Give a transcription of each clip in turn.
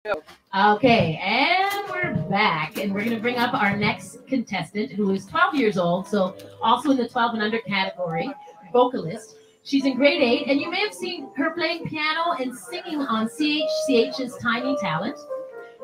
Okay, and we're back, and we're going to bring up our next contestant, who is 12 years old, so also in the 12 and under category, vocalist. She's in grade 8, and you may have seen her playing piano and singing on CHCH's Tiny Talent.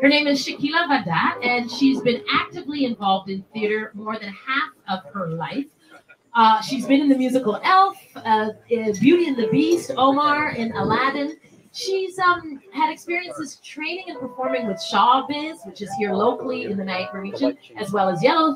Her name is Shakeela Vahdat, and she's been actively involved in theater more than half of her life. She's been in the musical Elf, Beauty and the Beast, Omar, in Aladdin. She's had experiences training and performing with Shawbiz, which is here locally in the Niagara region, as well as Yellow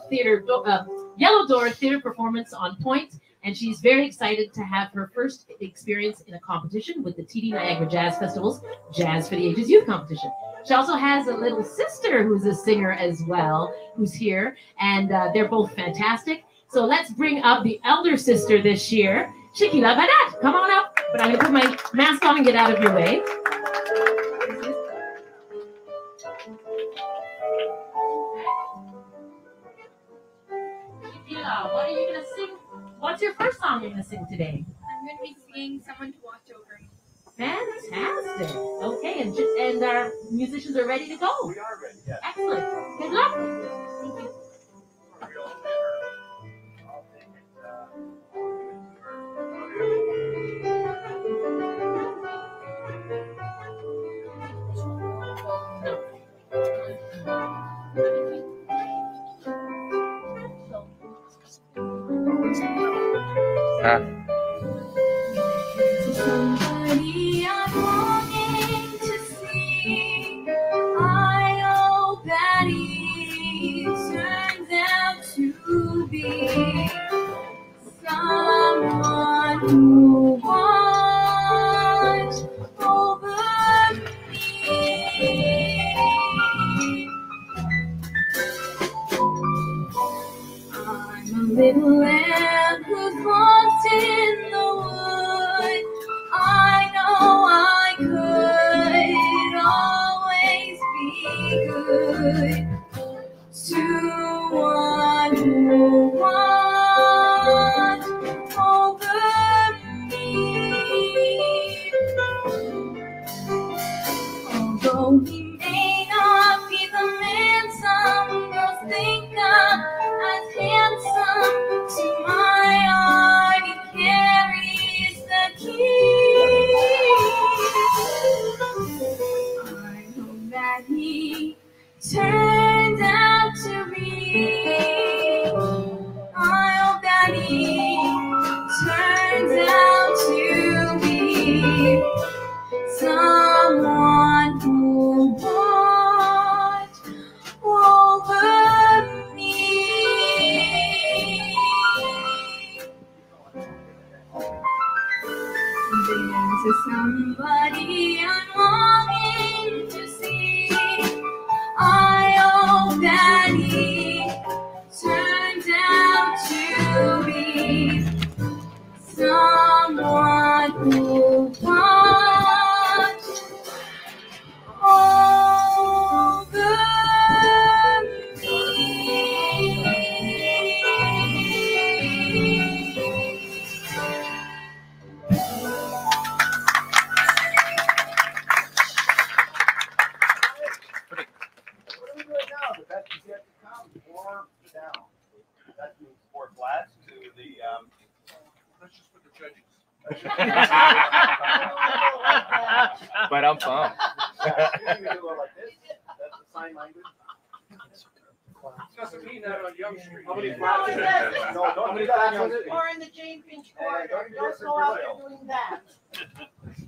Door Theater Performance on Point. And she's very excited to have her first experience in a competition with the TD Niagara Jazz Festival's Jazz for the Ages Youth Competition. She also has a little sister who's a singer as well, who's here, and they're both fantastic. So let's bring up the elder sister this year, Shakeela Vahdat. Come on up. But I'm going to put my mask on and get out of your way. Shakeela, what are you going to sing? What's your first song you're going to sing today? I'm going to be singing Someone to Watch Over Me. Fantastic. Okay, and our musicians are ready to go. We are ready, yes. Excellent. Good luck. Thank you. Somebody I'm longing to see. I hope that he turns out to be someone who watch over me. I'm a little lamb who's lost in the wood. I know I could always be good to one who watch over me. Although he may not be the man some girls think of as handsome, to my heart he carries the key. I hope that he turns out to be. I hope that he turns out to be someone who watch over me. There's somebody I'm longing to see. I hope that he turns out to be someone who watch over What are we doing now? The best is yet to come. 4 down. That means 4 flats to the. Let's just put the judges. But I'm pumped. You can do it like this. That's the sign language. Doesn't mean that on Young Street. How many Yeah. flats is it? No, don't do that. Or in the Jane Finch Hey, corridor. don't do Don't this in go out Brazil. there doing that.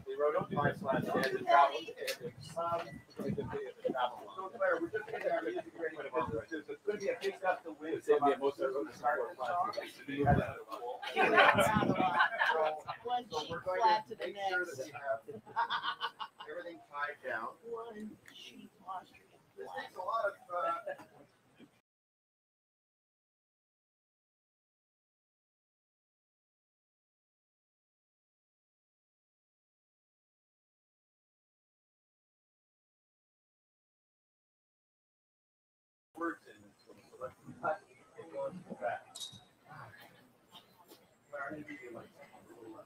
We wrote up 5 slats. Don't and do the that travel- either. the travel one. So Claire, we're just getting our music ready because there's going to be a big gust of wind. It's gonna be a most from the start of the song. You went around a lot. One So cheek we're going flat to to the make sure that next. we have everything tied down. One cheek Austrian This flat. takes a lot of words in it. So let's cut and go into the back. Claire, I'm going to give you like a little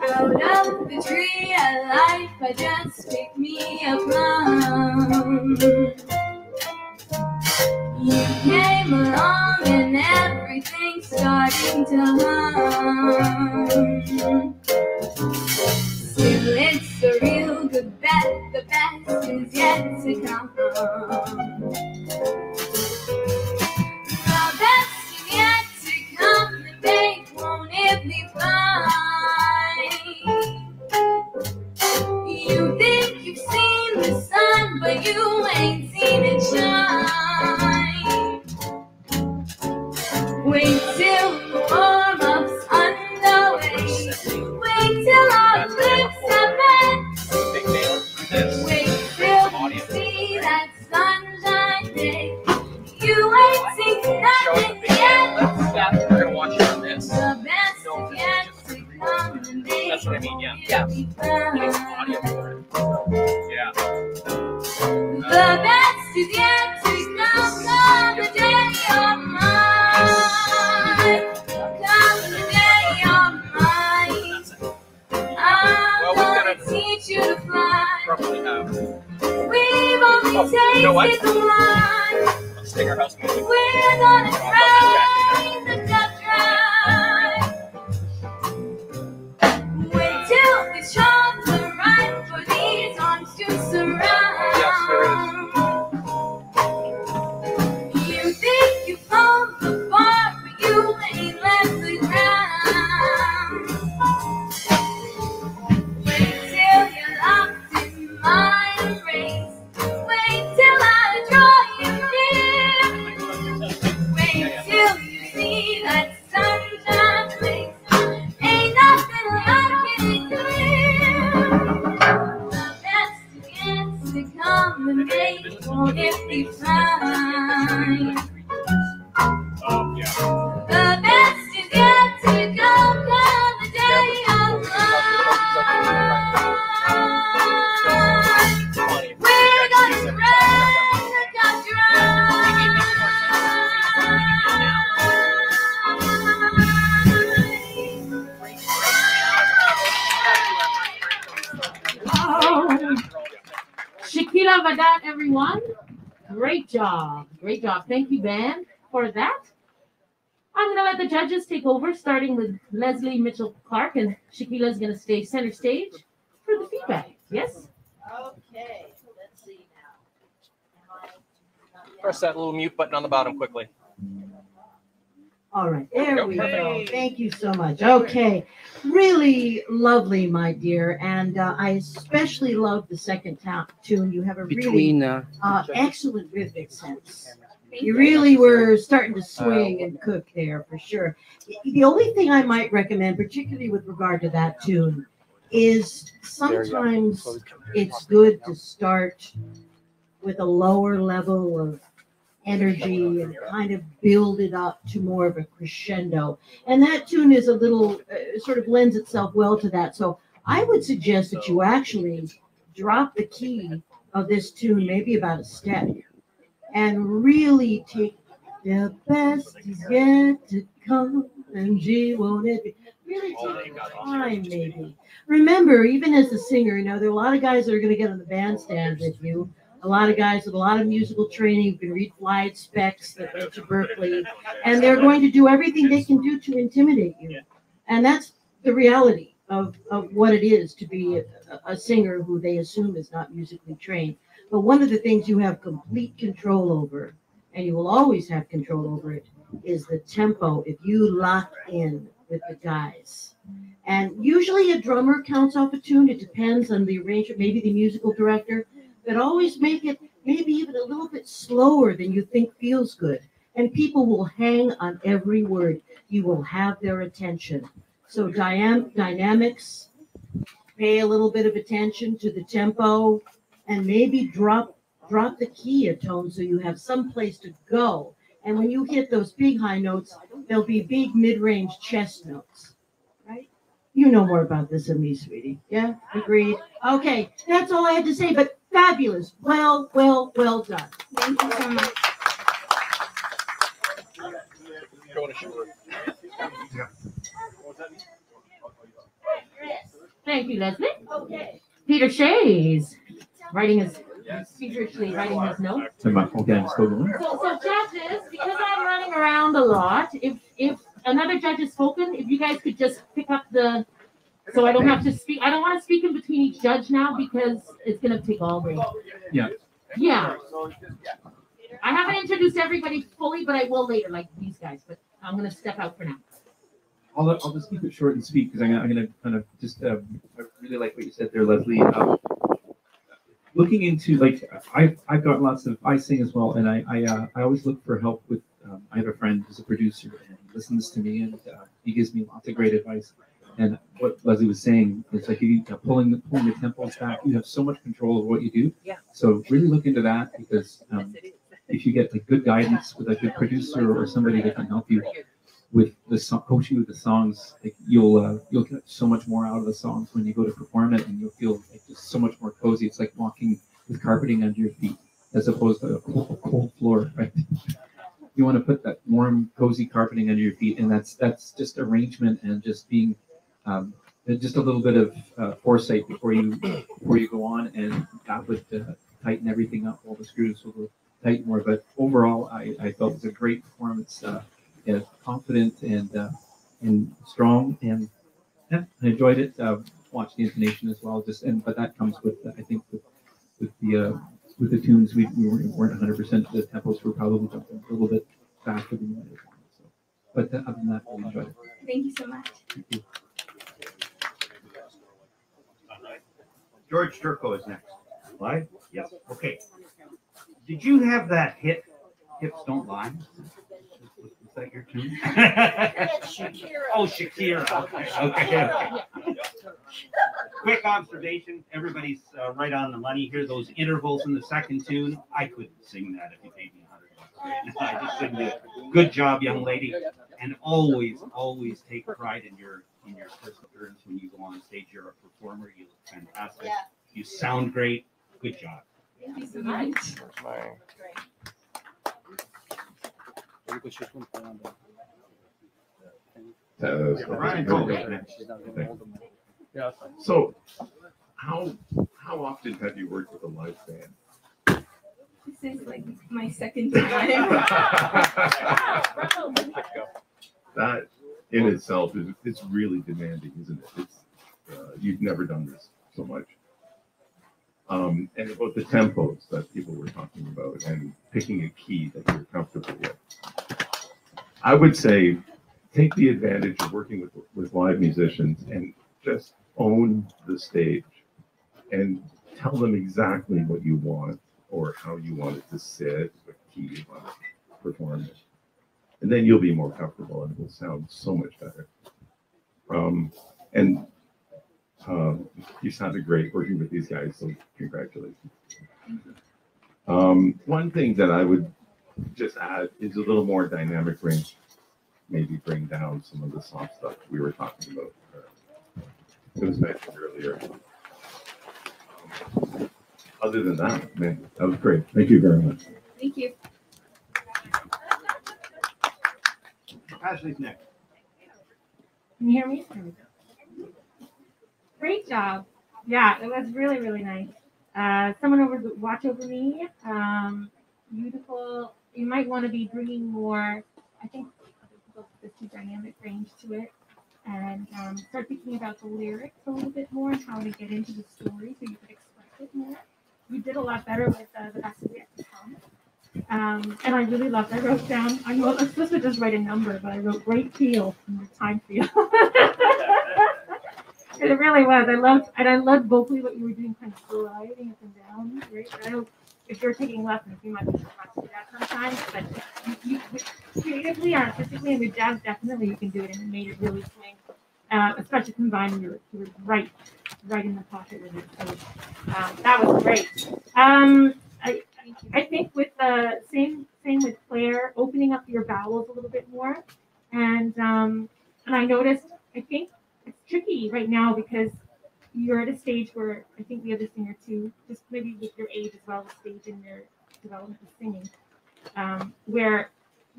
Out of the tree of life, I just picked me a plum. You came along and everything's starting to hum. Still, it's a real good bet, the best is yet to come. The best is yet to come, the day won't it be fine? You think you've seen the sun, but you ain't seen it shine. Wait till the warm-up's underway. Wait till our lips have met. Wait till you see that sunshine day. You ain't seen nothing yet. We're gonna watch it on this. The best is yet to come, the day That's what I mean, yeah. won't be fine. Audio for it. Yeah. The best is yet to come, come the day you're mine. Come the day you're mine. I'm gonna teach you to fly. Probably have. We've only Oh, you know what? tasted the wine. Let's take our house music. We're gonna try the duck dry. Wait till the charms are right for these arms to surround. Yes, there You think you found the bar, but you ain't left the ground. Wait till you're locked in my embrace. Wait till I draw you near. Wait till you see that sunshine place. Ain't nothing like it clear. The best is yet to come, the day won't it be fine? Yeah. The best is yet to come, come the day of mine. We're gonna run the country. Shakeela, Vahdat, everyone. Great job. Great job. Thank you, band, for that. I'm going to let the judges take over, starting with Leslie Mitchell-Clark, and Shakeela is going to stay center stage for the feedback. Yes? Okay, let's see now. Am I not yet? Press that little mute button on the bottom quickly. All right, there we go. Perfect. Thank you so much. Okay, really lovely, my dear, and I especially love the second tune. You have a really excellent rhythmic sense. You really were starting to swing and cook there for sure. The only thing I might recommend, particularly with regard to that tune, is sometimes it's good to start with a lower level of energy and kind of build it up to more of a crescendo. And that tune is a little, sort of lends itself well to that. So I would suggest that you actually drop the key of this tune maybe about a step and really take the best is yet to come and gee won't it be. Really take your time maybe. Remember, even as a singer, you know, there are a lot of guys that are going to get on the bandstand with you. A lot of guys with a lot of musical training who can read flight specs that went to Berkeley, and they're going to do everything they can do to intimidate you. And that's the reality of what it is to be a singer who they assume is not musically trained. But one of the things you have complete control over, and you will always have control over it, is the tempo if you lock in with the guys. And usually a drummer counts off a tune. It depends on the arranger, maybe the musical director. But always make it maybe even a little bit slower than you think feels good. And people will hang on every word. You will have their attention. So dynamics, pay a little bit of attention to the tempo, and maybe drop the key a tone so you have some place to go. And when you hit those big high notes, there'll be big mid-range chest notes, right? You know more about this than me, sweetie. Yeah, agreed. Okay, that's all I had to say, but fabulous. Well done. Thank you so much. Going to Sherwood. Thank you, Leslie. Okay. Peter Shays writing his feverishly writing his notes. Okay, I'm still going. So judges, because I'm running around a lot, if another judge has spoken, if you guys could just pick up the, so I don't have to speak. I don't want to speak in between each judge now because it's gonna take all day. Yeah. Yeah. I haven't introduced everybody fully, but I will later, like these guys. But I'm gonna step out for now. I'll just keep it short and sweet because I'm gonna kind of just I really like what you said there, Leslie. Looking into like I've got lots of I sing as well, and I always look for help with. I have a friend who's a producer and he listens to me, and he gives me lots of great advice. And what Leslie was saying is like you pulling the tempos back. You have so much control of what you do. Yeah. So really look into that because if you get like good guidance with a good producer or somebody that can help you with the song, coach you with the songs, like you'll get so much more out of the songs when you go to perform it, and you'll feel like just so much more cozy. It's like walking with carpeting under your feet as opposed to a cold floor, right? You want to put that warm, cozy carpeting under your feet, and that's just arrangement and just being just a little bit of foresight before you go on, and that would tighten everything up. All the screws will go tight more. But overall, I felt it was a great performance. Confident and strong, and yeah, I enjoyed it. Watched the intonation as well. But that comes with I think with the tunes we weren't 100%. The tempos were probably jumping a little bit faster than you might have wanted. So, but other than that, I enjoyed it. Thank you so much. Thank you. George Turco is next. Live? Yes. Okay. Did you have that hit, Hips Don't Lie? Was that your tune? Oh, Shakeela. Okay. Quick observation. Everybody's right on the money here. Those intervals in the second tune, I couldn't sing that if you paid me $100 right now. I just couldn't do it. Good job, young lady. And always take pride in your perseverance when you go on stage. You're a performer. You look fantastic. Yeah. You sound great. Good job. Thank you so much. Ryan, go ahead. So, how often have you worked with a live band? This is like my second time. That in itself it's really demanding, isn't it? It's you've never done this so much. And about the tempos that people were talking about and picking a key that you're comfortable with. I would say take the advantage of working with live musicians and just own the stage and tell them exactly what you want or how you want it to sit, what key you want to perform it. And then you'll be more comfortable and it will sound so much better. You sounded great working with these guys, so congratulations. One thing that I would just add is a little more dynamic range. Maybe bring down some of the soft stuff we were talking about. It was mentioned earlier. Other than that, man, that was great. Thank you very much. Thank you. Ashley's next. Can you hear me? Great job. Yeah, it was really, really nice. Someone watch over me. Beautiful. You might want to be bringing more, I think, this dynamic range to it, and start thinking about the lyrics a little bit more and how to get into the story so you could express it more. You did a lot better with the best is yet to come. And I really loved. I wrote down. I was supposed to just write a number, but I wrote great feel and the time feel. It really was. I loved vocally what you were doing, kind of gliding up and down. Right? I know if you're taking lessons, you might be able to do that sometimes, but you creatively, artistically, and with jazz, definitely you can do it, and it made it really swing. Especially combined when you were right in the pocket with it. So that was great. I think with the same with Claire, opening up your bowels a little bit more, and I noticed I think it's tricky right now because you're at a stage where I think the other singer too, just maybe with your age as well, the stage in your development of singing, where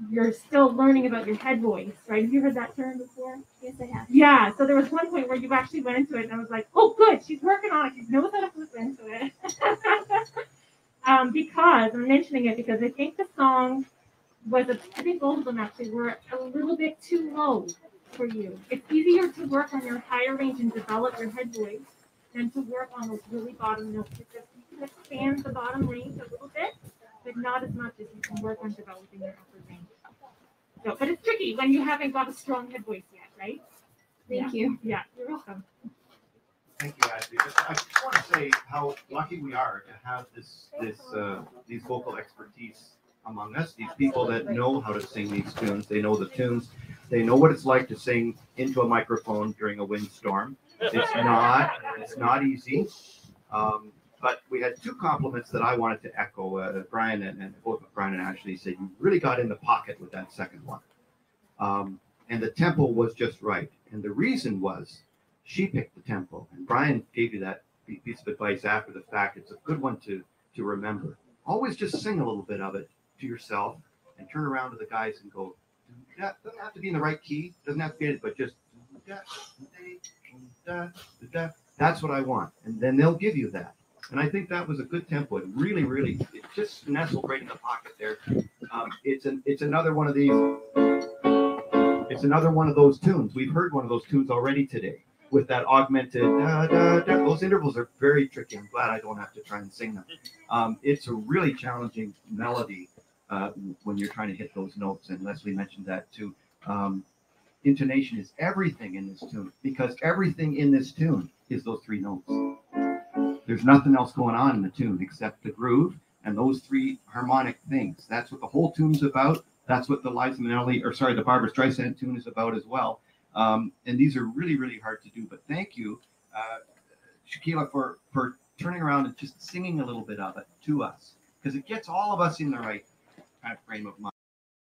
you're still learning about your head voice, right? Have you heard that term before? Yes, I have. Yeah, so there was one point where you actually went into it, and I was like, oh, good, she's working on it. She knows how to flip into it. Because, I'm mentioning it because I think the song I think both of them actually were a little bit too low for you. It's easier to work on your higher range and develop your head voice than to work on those really bottom notes, because you can expand the bottom range a little bit, but not as much as you can work on developing your upper range. So, but it's tricky when you haven't got a strong head voice yet, right? Thank you. Yeah, you're welcome. Thank you, Ashley. I just want to say how lucky we are to have these vocal expertise among us. These people that know how to sing these tunes. They know the tunes. They know what it's like to sing into a microphone during a windstorm. It's not easy. But we had two compliments that I wanted to echo. Brian and both Brian and Ashley said you really got in the pocket with that second one, and the tempo was just right. And the reason was she picked the tempo, and Brian gave you that piece of advice after the fact. It's a good one to remember. Always just sing a little bit of it to yourself, and turn around to the guys and go. That doesn't have to be in the right key. Doesn't have to be it, but just. That's what I want, and then they'll give you that. And I think that was a good tempo. It really, it just nestled right in the pocket there. It's another one of these. It's another one of those tunes. We've heard one of those tunes already today with that augmented. Those intervals are very tricky. I'm glad I don't have to try and sing them. It's a really challenging melody when you're trying to hit those notes. And Leslie mentioned that too. Intonation is everything in this tune, because everything in this tune is those three notes. There's nothing else going on in the tune except the groove and those three harmonic things. That's what the whole tune's about. That's what the the Barbra Streisand tune is about as well. And these are really, really hard to do. But thank you, Shakeela, for turning around and just singing a little bit of it to us, because it gets all of us in the right kind of frame of mind.